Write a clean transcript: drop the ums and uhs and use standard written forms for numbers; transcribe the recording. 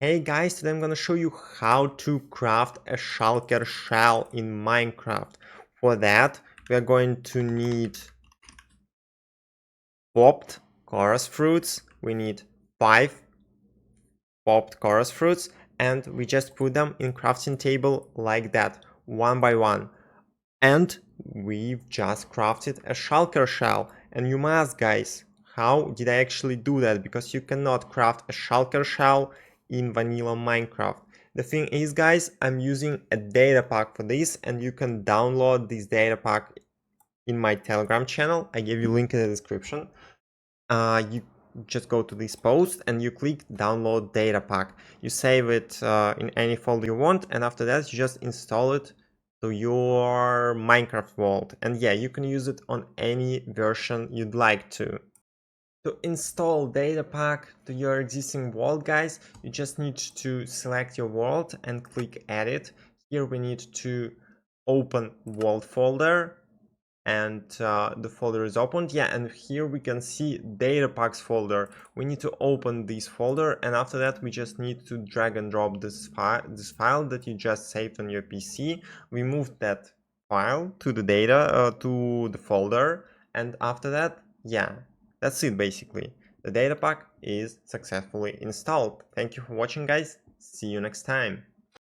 Hey guys, today I'm gonna show you how to craft a Shulker Shell in Minecraft. For that, we are going to need popped chorus fruits. We need 5 popped chorus fruits, and we just put them in crafting table like that, one by one. And we've just crafted a Shulker Shell. And you must, guys, how did I actually do that? Because you cannot craft a Shulker Shell in vanilla Minecraft. The thing is, guys, I'm using a data pack for this, and you can download this data pack in my Telegram channel. I gave you a link in the description. You just go to this post and you click download data pack. You save it in any folder you want, and after that you just install it to your Minecraft world. And yeah, you can use it on any version you'd like to. To install data pack to your existing world, guys, you just need to select your world and click edit. Here we need to open world folder, and the folder is opened. Yeah, and here we can see data packs folder. We need to open this folder, and after that we just need to drag and drop this file that you just saved on your PC. We moved that file to the to the folder, and after that, yeah, that's it basically. The data pack is successfully installed. Thank you for watching, guys. See you next time.